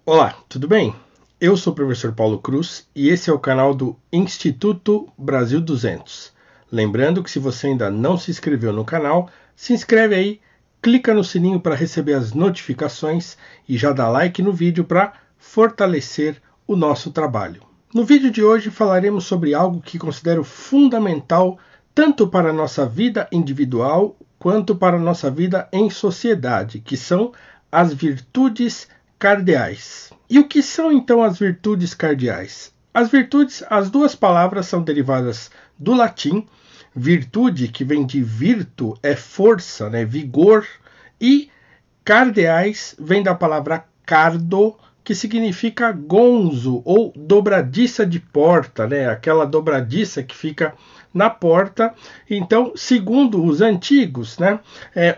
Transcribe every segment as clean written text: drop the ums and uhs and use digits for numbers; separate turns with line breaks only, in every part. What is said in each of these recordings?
Olá, tudo bem? Eu sou o professor Paulo Cruz e esse é o canal do Instituto Brasil 200. Lembrando que se você ainda não se inscreveu no canal, se inscreve aí, clica no sininho para receber as notificações e já dá like no vídeo para fortalecer o nosso trabalho. No vídeo de hoje falaremos sobre algo que considero fundamental tanto para a nossa vida individual quanto para a nossa vida em sociedade, que são as virtudes cardeais. E o que são então as virtudes cardeais? As virtudes, as duas palavras são derivadas do latim, virtude, que vem de virtu, é força, né, vigor, e cardeais vem da palavra cardo, que significa gonzo ou dobradiça de porta, né? Aquela dobradiça que fica na porta. Então, segundo os antigos, né,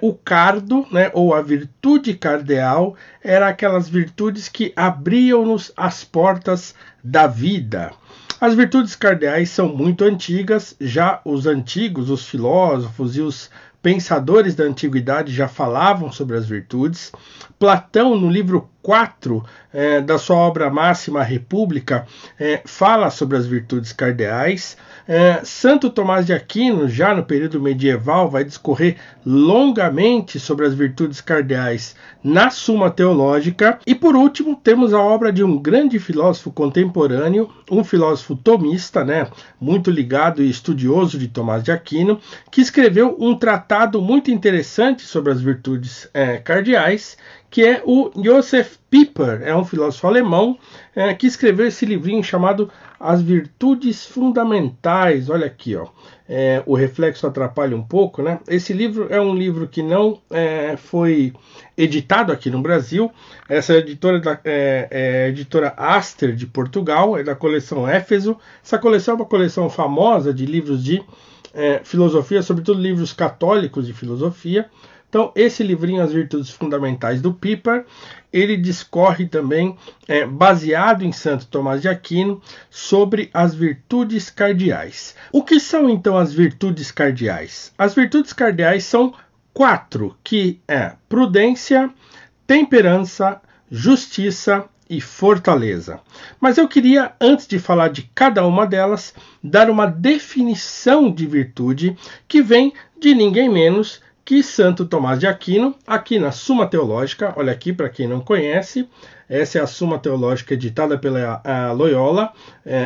o cardo, né, ou a virtude cardeal, era aquelas virtudes que abriam-nos as portas da vida. As virtudes cardeais são muito antigas, já os antigos, os filósofos e os pensadores da antiguidade já falavam sobre as virtudes. Platão, no livro 4 da sua obra máxima, a República, fala sobre as virtudes cardeais. Santo Tomás de Aquino, já no período medieval, vai discorrer longamente sobre as virtudes cardeais na Suma Teológica. E por último, temos a obra de um grande filósofo contemporâneo, um filósofo tomista, né, muito ligado e estudioso de Tomás de Aquino, que escreveu um tratado muito interessante sobre as virtudes cardeais, que é o Josef Pieper, é um filósofo alemão que escreveu esse livrinho chamado As Virtudes Fundamentais. Olha aqui, ó. O reflexo atrapalha um pouco, né? Esse livro é um livro que não foi editado aqui no Brasil. Essa editora é a editora Aster de Portugal, é da coleção Éfeso. Essa coleção é uma coleção famosa de livros de filosofia, sobretudo livros católicos de filosofia. Então, esse livrinho, As Virtudes Fundamentais do Pieper, ele discorre também, baseado em Santo Tomás de Aquino, sobre as virtudes cardeais. O que são, então, as virtudes cardeais? As virtudes cardeais são 4, que é prudência, temperança, justiça e fortaleza. Mas eu queria, antes de falar de cada uma delas, dar uma definição de virtude que vem de ninguém menos que Santo Tomás de Aquino, aqui na Suma Teológica. Olha aqui, para quem não conhece, essa é a Suma Teológica editada pela Loyola,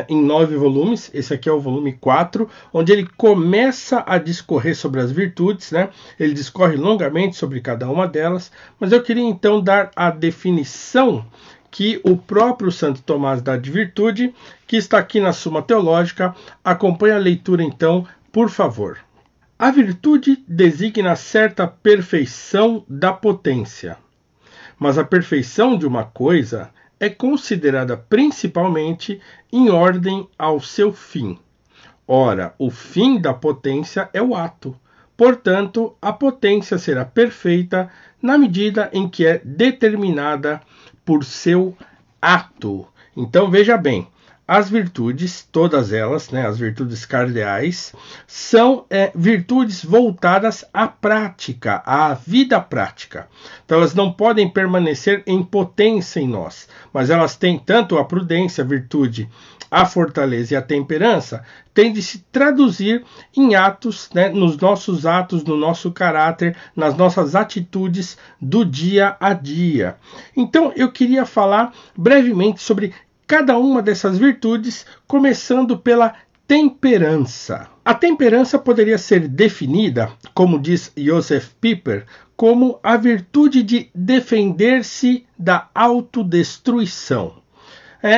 em 9 volumes. Esse aqui é o volume 4, onde ele começa a discorrer sobre as virtudes, né? Ele discorre longamente sobre cada uma delas, mas eu queria então dar a definição que o próprio Santo Tomás dá de virtude, que está aqui na Suma Teológica. Acompanhe a leitura então, por favor. A virtude designa certa perfeição da potência, mas a perfeição de uma coisa é considerada principalmente em ordem ao seu fim. Ora, o fim da potência é o ato. Portanto, a potência será perfeita na medida em que é determinada por seu ato. Então, veja bem. As virtudes, todas elas, né, as virtudes cardeais, são virtudes voltadas à prática, à vida prática. Então elas não podem permanecer em potência em nós, mas elas têm tanto a prudência, a virtude, a fortaleza e a temperança, tem de se traduzir em atos, né, nos nossos atos, no nosso caráter, nas nossas atitudes do dia a dia. Então eu queria falar brevemente sobre cada uma dessas virtudes, começando pela temperança. A temperança poderia ser definida, como diz Josef Pieper, como a virtude de defender-se da autodestruição.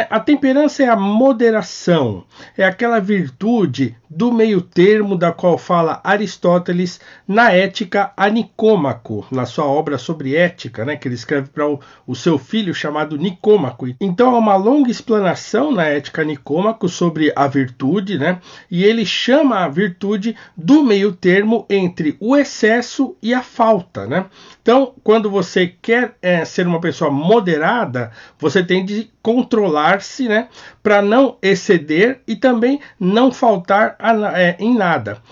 A temperança é a moderação, é aquela virtude do meio termo da qual fala Aristóteles na Ética a Nicômaco, na sua obra sobre ética, né, que ele escreve para o seu filho chamado Nicômaco. Então há uma longa explanação na Ética a Nicômaco sobre a virtude, né, e ele chama a virtude do meio termo entre o excesso e a falta, né? Então, quando você quer ser uma pessoa moderada, você tem de controlar-se, né, para não exceder e também não faltar em nada.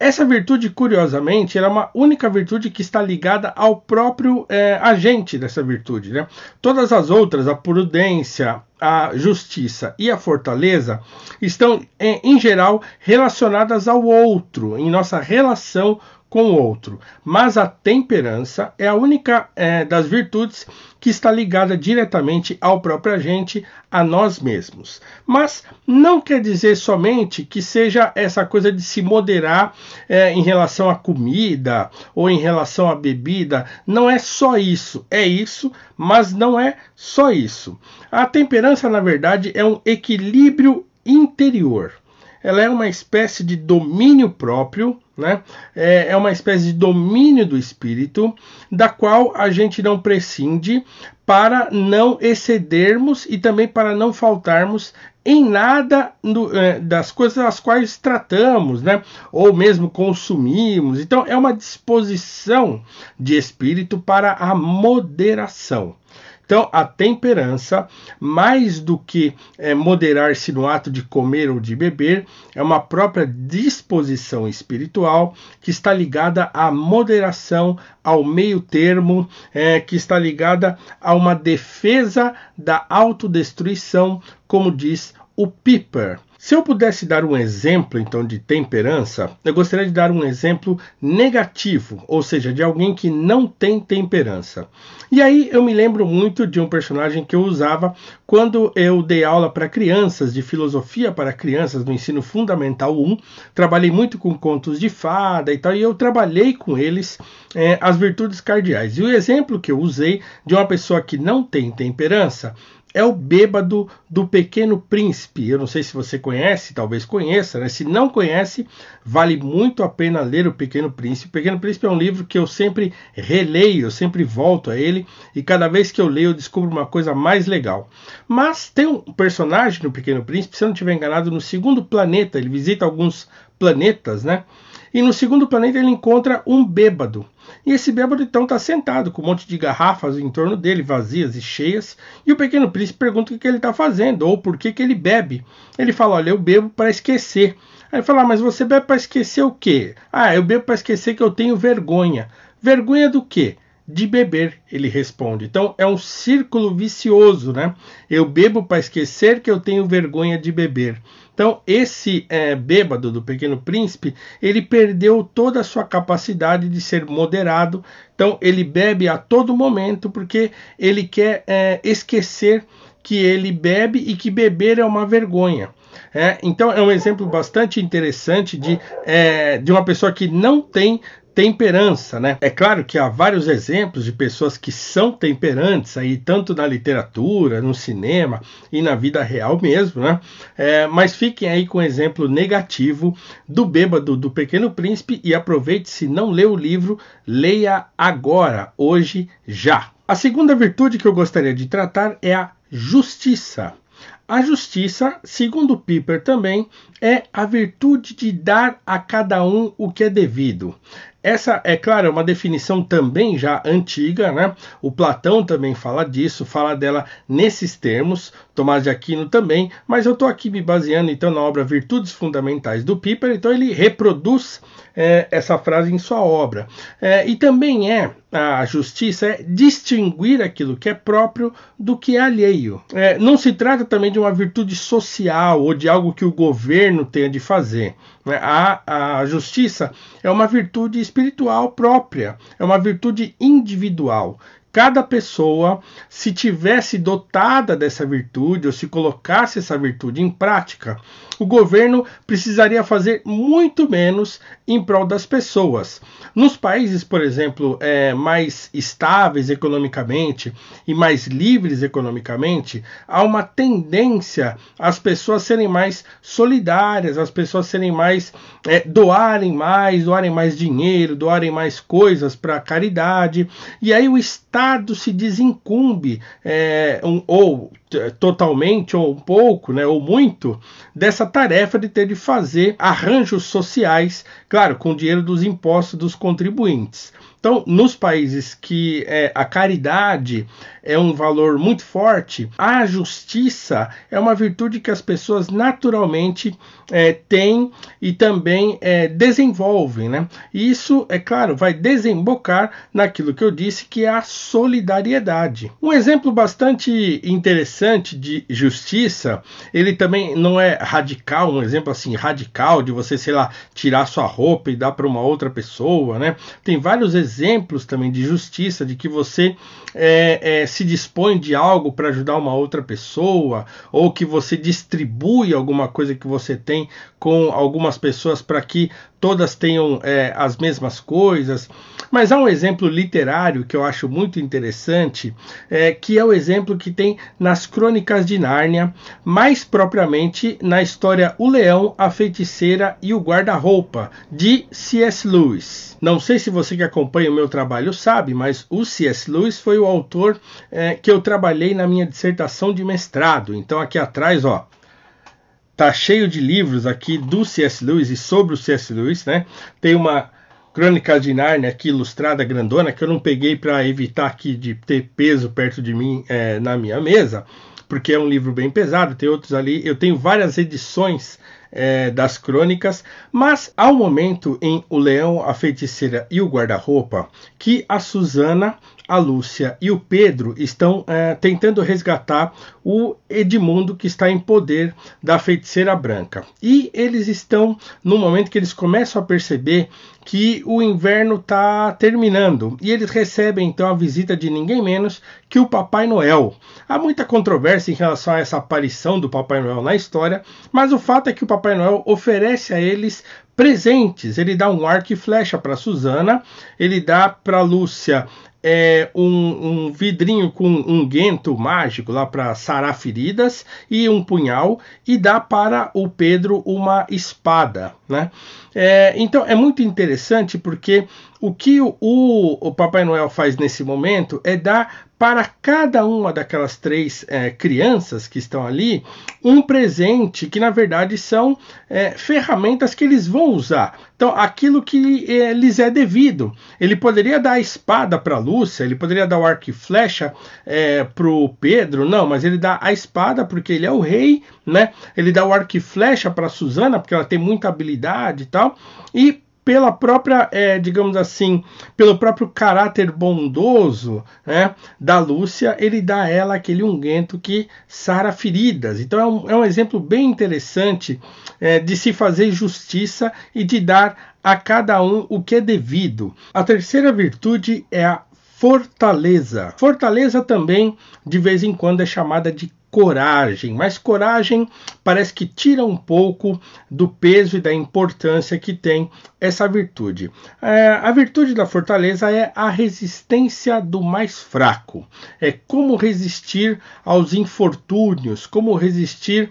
Essa virtude, curiosamente, ela é uma única virtude que está ligada ao próprio agente dessa virtude, né? Todas as outras, a prudência, a justiça e a fortaleza, estão, em geral, relacionadas ao outro, em nossa relação com o outro. Mas a temperança é a única das virtudes que está ligada diretamente ao próprio agente, a nós mesmos. Mas não quer dizer somente que seja essa coisa de se moderar em relação à comida ou em relação à bebida. Não é só isso. É isso, mas não é só isso. A temperança, na verdade, é um equilíbrio interior. Ela é uma espécie de domínio próprio, né? É uma espécie de domínio do espírito, da qual a gente não prescinde para não excedermos e também para não faltarmos em nada das coisas as quais tratamos, né? Ou mesmo consumimos. Então, é uma disposição de espírito para a moderação. Então, a temperança, mais do que moderar-se no ato de comer ou de beber, é uma própria disposição espiritual que está ligada à moderação, ao meio termo, que está ligada a uma defesa da autodestruição, como diz o Piper. Se eu pudesse dar um exemplo, então, de temperança, eu gostaria de dar um exemplo negativo, ou seja, de alguém que não tem temperança. E aí eu me lembro muito de um personagem que eu usava quando eu dei aula para crianças, de filosofia para crianças no ensino fundamental 1. Trabalhei muito com contos de fada e tal, e eu trabalhei com eles as virtudes cardeais. E o exemplo que eu usei de uma pessoa que não tem temperança é o bêbado do Pequeno Príncipe. Eu não sei se você conhece, talvez conheça, né? Se não conhece, vale muito a pena ler o Pequeno Príncipe. O Pequeno Príncipe é um livro que eu sempre releio, eu sempre volto a ele, e cada vez que eu leio eu descubro uma coisa mais legal. Mas tem um personagem no Pequeno Príncipe, se eu não estiver enganado, no segundo planeta, ele visita alguns planetas, né? E no segundo planeta ele encontra um bêbado. E esse bêbado então está sentado com um monte de garrafas em torno dele, vazias e cheias. E o Pequeno Príncipe pergunta o que ele está fazendo, ou por que ele bebe. Ele fala, olha, eu bebo para esquecer. Aí ele fala, mas você bebe para esquecer o quê? Ah, eu bebo para esquecer que eu tenho vergonha. Vergonha do quê? De beber, ele responde. Então é um círculo vicioso, né? Eu bebo para esquecer que eu tenho vergonha de beber. Então esse bêbado do Pequeno Príncipe, ele perdeu toda a sua capacidade de ser moderado. Então ele bebe a todo momento porque ele quer esquecer que ele bebe e que beber é uma vergonha. Então é um exemplo bastante interessante de uma pessoa que não tem temperança, né? É claro que há vários exemplos de pessoas que são temperantes aí, tanto na literatura, no cinema e na vida real mesmo, né? Mas fiquem aí com o exemplo negativo do bêbado do Pequeno Príncipe e aproveite, se não leu o livro, leia agora, hoje, já. A segunda virtude que eu gostaria de tratar é a justiça. A justiça, segundo Piper também, é a virtude de dar a cada um o que é devido. Essa, é claro, é uma definição também já antiga, né? O Platão também fala disso, fala dela nesses termos, Tomás de Aquino também, mas eu estou aqui me baseando então na obra Virtudes Fundamentais do Piper, então ele reproduz essa frase em sua obra. E também a justiça é distinguir aquilo que é próprio do que é alheio. Não se trata também de uma virtude social ou de algo que o governo tenha de fazer. A justiça é uma virtude espiritual própria, é uma virtude individual. Cada pessoa, se tivesse dotada dessa virtude ou se colocasse essa virtude em prática, o governo precisaria fazer muito menos em prol das pessoas. Nos países, por exemplo, mais estáveis economicamente e mais livres economicamente, há uma tendência às pessoas serem mais solidárias, às pessoas serem mais doarem mais dinheiro, doarem mais coisas para a caridade, e aí o Estado se desincumbe ou totalmente ou um pouco, né, ou muito, dessa tarefa de ter de fazer arranjos sociais, claro, com o dinheiro dos impostos dos contribuintes. Então, nos países que a caridade é um valor muito forte, a justiça é uma virtude que as pessoas naturalmente têm e também desenvolvem, né? E isso, é claro, vai desembocar naquilo que eu disse, que é a solidariedade. Um exemplo bastante interessante de justiça, ele também não é radical, um exemplo assim radical de você, sei lá, tirar sua roupa e dar para uma outra pessoa, né? Tem vários exemplos também de justiça, de que você se dispõe de algo para ajudar uma outra pessoa, ou que você distribui alguma coisa que você tem com algumas pessoas para que todas tenham as mesmas coisas. Mas há um exemplo literário que eu acho muito interessante, que é o exemplo que tem nas Crônicas de Nárnia, mais propriamente na história O Leão, a Feiticeira e o Guarda-Roupa, de C.S. Lewis. Não sei se você que acompanha o meu trabalho sabe, mas o C.S. Lewis foi o autor que eu trabalhei na minha dissertação de mestrado. Então aqui atrás, ó, tá cheio de livros aqui do C.S. Lewis e sobre o C.S. Lewis, né? Tem uma Crônica de Nárnia aqui ilustrada, grandona, que eu não peguei para evitar aqui de ter peso perto de mim na minha mesa, porque é um livro bem pesado. Tem outros ali, eu tenho várias edições das crônicas, mas há um momento em O Leão, a Feiticeira e o Guarda-Roupa que a Susana, a Lúcia e o Pedro estão tentando resgatar o Edmundo, que está em poder da Feiticeira Branca. E eles estão no momento que eles começam a perceber que o inverno está terminando, e eles recebem então a visita de ninguém menos que o Papai Noel. Há muita controvérsia em relação a essa aparição do Papai Noel na história, mas o fato é que o Papai Noel oferece a eles presentes. Ele dá um arco e flecha para Susana, ele dá para Lúcia um vidrinho com um guento mágico lá para sarar feridas e um punhal, e dá para o Pedro uma espada, né? Então é muito interessante, porque o que o Papai Noel faz nesse momento é dar para cada uma daquelas três crianças que estão ali um presente que na verdade são ferramentas que eles vão usar. Então aquilo que lhes é devido. Ele poderia dar a espada para a Lúcia, ele poderia dar o arco e flecha para o Pedro, não, mas ele dá a espada porque ele é o rei, né? Ele dá o arco e flecha para a Susana porque ela tem muita habilidade e tal, e pela própria, digamos assim, pelo próprio caráter bondoso, né, da Lúcia, ele dá a ela aquele unguento que sara feridas. Então é um exemplo bem interessante de se fazer justiça e de dar a cada um o que é devido. A terceira virtude é a fortaleza. Fortaleza também, de vez em quando, é chamada de coragem, mas coragem parece que tira um pouco do peso e da importância que tem essa virtude. A virtude da fortaleza é a resistência do mais fraco, é como resistir aos infortúnios, como resistir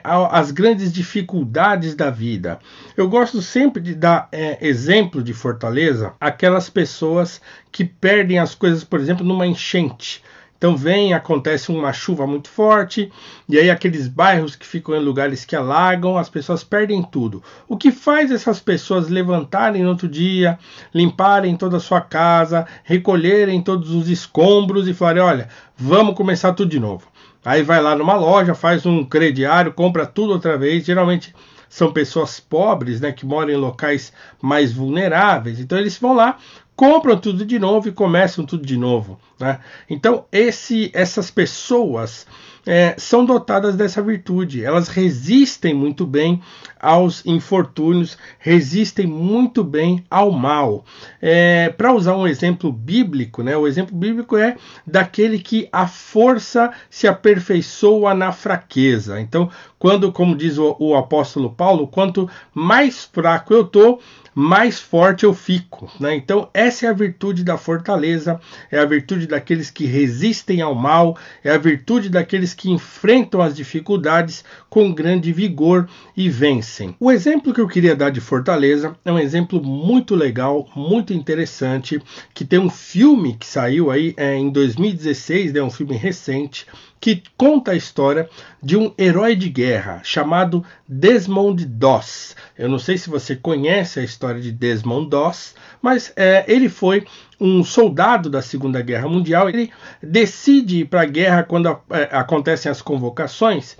às grandes dificuldades da vida. Eu gosto sempre de dar exemplo de fortaleza aquelas pessoas que perdem as coisas, por exemplo, numa enchente. Então acontece uma chuva muito forte, e aí aqueles bairros que ficam em lugares que alagam, as pessoas perdem tudo. O que faz essas pessoas levantarem no outro dia, limparem toda a sua casa, recolherem todos os escombros e falarem, olha, vamos começar tudo de novo. Aí vai lá numa loja, faz um crediário, compra tudo outra vez. Geralmente são pessoas pobres, né, que moram em locais mais vulneráveis. Então eles vão lá, compram tudo de novo e começam tudo de novo, né? Então essas pessoas são dotadas dessa virtude. Elas resistem muito bem aos infortúnios, resistem muito bem ao mal. Para usar um exemplo bíblico, né, o exemplo bíblico é daquele que a força se aperfeiçoa na fraqueza. Então, como diz o apóstolo Paulo, quanto mais fraco eu estou, mais forte eu fico, né? Então essa é a virtude da fortaleza, é a virtude daqueles que resistem ao mal, é a virtude daqueles aqueles que enfrentam as dificuldades com grande vigor e vencem. O exemplo que eu queria dar de Fortaleza é um exemplo muito legal, muito interessante, que tem um filme que saiu aí em 2016, um filme recente, que conta a história de um herói de guerra chamado Desmond Doss. Eu não sei se você conhece a história de Desmond Doss, mas ele foi um soldado da Segunda Guerra Mundial. Ele decide ir para a guerra quando acontecem as convocações,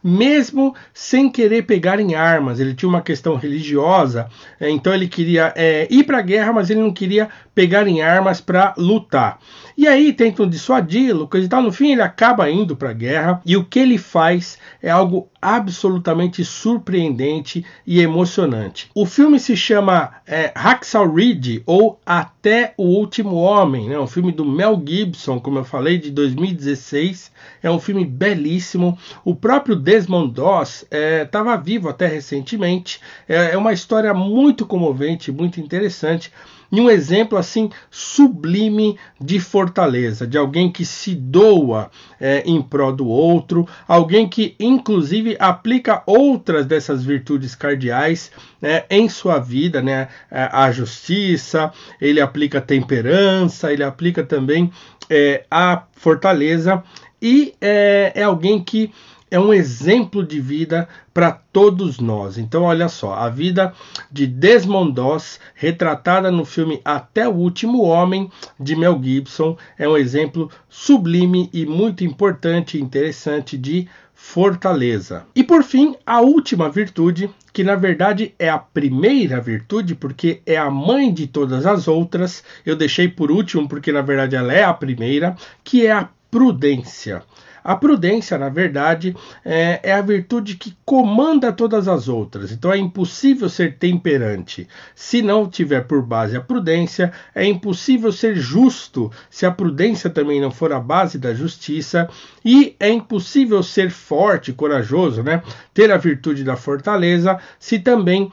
mesmo sem querer pegar em armas. Ele tinha uma questão religiosa, então ele queria ir para a guerra, mas ele não queria pegar em armas para lutar. E aí tentam dissuadi-lo, coisa e tal. No fim ele acaba indo para a guerra, e o que ele faz é algo absolutamente surpreendente e emocionante. O filme se chama Hacksaw Ridge, ou Até o Último Homem, né? Um filme do Mel Gibson, como eu falei, de 2016. É um filme belíssimo. O próprio Desmond Doss estava vivo até recentemente. É uma história muito comovente, muito interessante. E um exemplo assim sublime de fortaleza, de alguém que se doa em prol do outro, alguém que inclusive aplica outras dessas virtudes cardeais em sua vida, né? A justiça, ele aplica a temperança, ele aplica também a fortaleza, e é alguém que é um exemplo de vida para todos nós. Então, olha só, a vida de Desmond Doss, retratada no filme Até o Último Homem, de Mel Gibson, é um exemplo sublime e muito importante e interessante de fortaleza. E por fim, a última virtude, que na verdade é a primeira virtude, porque é a mãe de todas as outras. Eu deixei por último porque na verdade ela é a primeira, que é a prudência. A prudência, na verdade, é a virtude que comanda todas as outras. Então é impossível ser temperante se não tiver por base a prudência. É impossível ser justo se a prudência também não for a base da justiça. E é impossível ser forte, corajoso, né? Ter a virtude da fortaleza, se também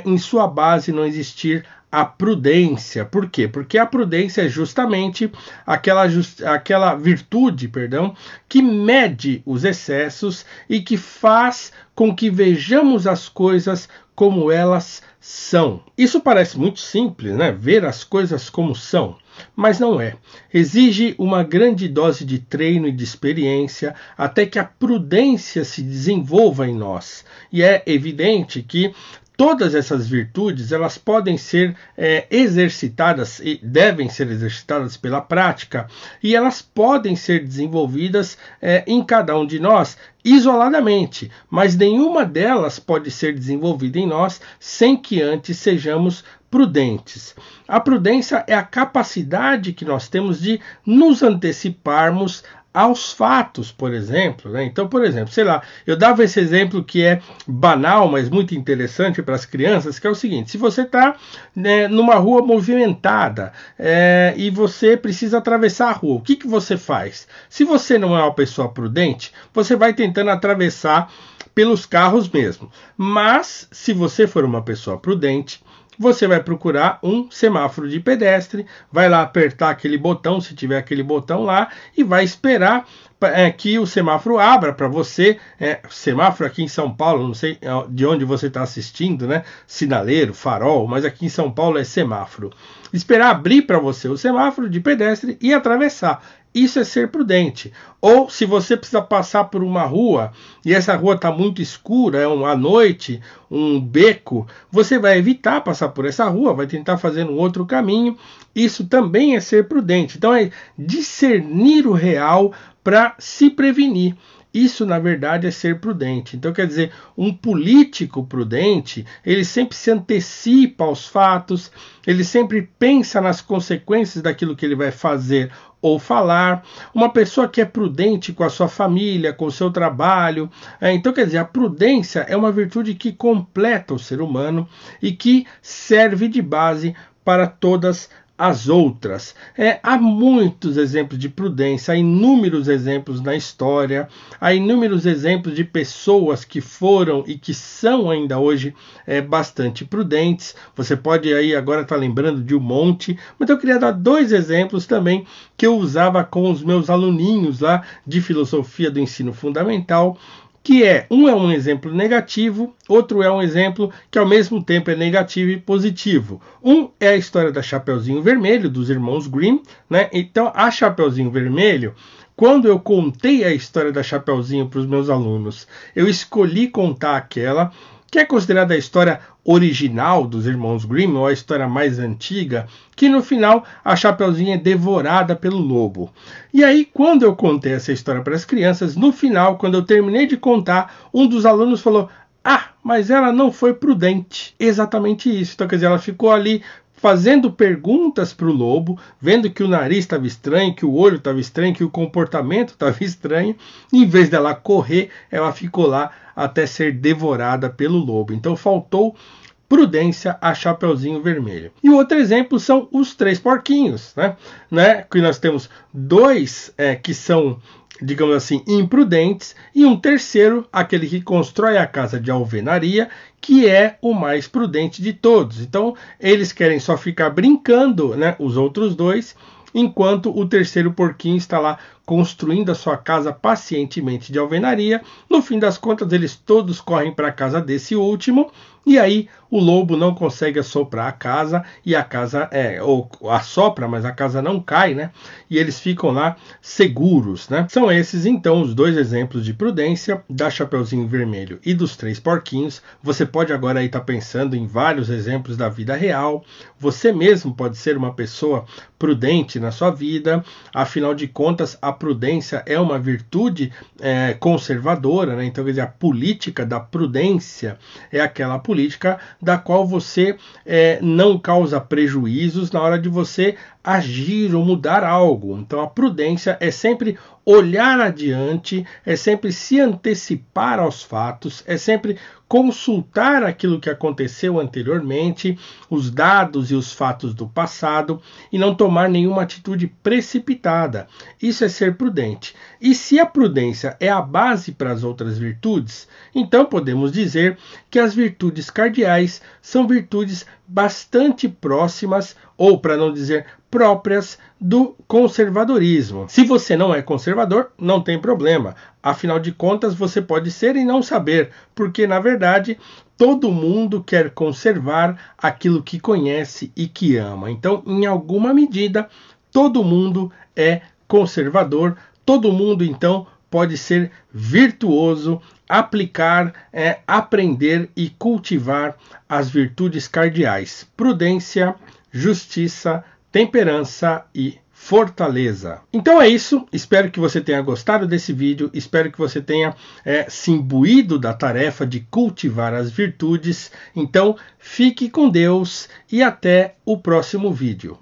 em sua base não existir a prudência. Por quê? Porque a prudência é justamente aquela virtude, que mede os excessos e que faz com que vejamos as coisas como elas são. Isso parece muito simples, né? Ver as coisas como são, mas não é. Exige uma grande dose de treino e de experiência até que a prudência se desenvolva em nós. E é evidente que todas essas virtudes, elas podem ser exercitadas e devem ser exercitadas pela prática, e elas podem ser desenvolvidas em cada um de nós isoladamente, mas nenhuma delas pode ser desenvolvida em nós sem que antes sejamos prudentes. A prudência é a capacidade que nós temos de nos anteciparmos aos fatos, por exemplo, né? Então, por exemplo, sei lá, eu dava esse exemplo que é banal, mas muito interessante para as crianças, que é o seguinte: se você está numa rua movimentada e você precisa atravessar a rua, o que você faz? Se você não é uma pessoa prudente, você vai tentando atravessar pelos carros mesmo. Mas, se você for uma pessoa prudente, você vai procurar um semáforo de pedestre, vai lá apertar aquele botão, se tiver aquele botão lá, e vai esperar que o semáforo abra para você. Semáforo aqui em São Paulo, não sei de onde você está assistindo, né? Sinaleiro, farol, mas aqui em São Paulo é semáforo. Esperar abrir para você o semáforo de pedestre e atravessar. Isso é ser prudente. Ou se você precisa passar por uma rua e essa rua está muito escura, à noite, um beco, você vai evitar passar por essa rua, vai tentar fazer um outro caminho. Isso também é ser prudente. Então é discernir o real para se prevenir. Isso, na verdade, é ser prudente. Então, quer dizer, um político prudente, ele sempre se antecipa aos fatos, ele sempre pensa nas consequências daquilo que ele vai fazer ou falar. Uma pessoa que é prudente com a sua família, com o seu trabalho. Então, quer dizer, a prudência é uma virtude que completa o ser humano e que serve de base para todas as outras. Há muitos exemplos de prudência, há inúmeros exemplos na história, há inúmeros exemplos de pessoas que foram e que são ainda hoje bastante prudentes. Você pode aí agora estar lembrando de um monte, mas eu queria dar 2 exemplos também que eu usava com os meus aluninhos lá de filosofia do ensino fundamental, que um é um exemplo negativo, outro é um exemplo que ao mesmo tempo é negativo e positivo. Um é a história da Chapeuzinho Vermelho, dos irmãos Grimm, né? Então, a Chapeuzinho Vermelho, quando eu contei a história da Chapeuzinho para os meus alunos, eu escolhi contar aquela que é considerada a história original dos irmãos Grimm, ou a história mais antiga, que no final a Chapeuzinho é devorada pelo lobo. E aí, quando eu contei essa história para as crianças, no final, quando eu terminei de contar, um dos alunos falou: "Ah, mas ela não foi prudente." Exatamente isso. Então, quer dizer, ela ficou ali fazendo perguntas para o lobo, vendo que o nariz estava estranho, que o olho estava estranho, que o comportamento estava estranho. Em vez dela correr, ela ficou lá até ser devorada pelo lobo. Então faltou prudência a Chapeuzinho Vermelho. E o outro exemplo são os 3 porquinhos, né? Que nós temos 2 que são, digamos assim, imprudentes, e um terceiro, aquele que constrói a casa de alvenaria, que é o mais prudente de todos. Então, eles querem só ficar brincando, né, os outros 2, enquanto o terceiro porquinho está lá construindo a sua casa pacientemente de alvenaria. No fim das contas, eles todos correm para a casa desse último, e aí o lobo não consegue assoprar a casa, e a casa ou assopra, mas a casa não cai, né? E eles ficam lá seguros, né? São esses, então, os 2 exemplos de prudência da Chapeuzinho Vermelho e dos 3 porquinhos. Você pode agora aí estar pensando em vários exemplos da vida real. Você mesmo pode ser uma pessoa prudente na sua vida. Afinal de contas, a prudência é uma virtude conservadora, né? Então, quer dizer, a política da prudência é aquela política da qual você não causa prejuízos na hora de você agir ou mudar algo. Então, a prudência é sempre olhar adiante, é sempre se antecipar aos fatos, é sempre consultar aquilo que aconteceu anteriormente, os dados e os fatos do passado, e não tomar nenhuma atitude precipitada. Isso é ser prudente. E se a prudência é a base para as outras virtudes, então podemos dizer que as virtudes cardeais são virtudes bastante próximas, ou para não dizer próprias, do conservadorismo. Se você não é conservador, não tem problema. Afinal de contas, você pode ser e não saber, porque, na verdade, todo mundo quer conservar aquilo que conhece e que ama. Então, em alguma medida, todo mundo é conservador, todo mundo, então, pode ser virtuoso, aplicar, aprender e cultivar as virtudes cardeais: prudência, justiça, temperança e fortaleza. Então é isso, espero que você tenha gostado desse vídeo, espero que você tenha se imbuído da tarefa de cultivar as virtudes. Então fique com Deus e até o próximo vídeo.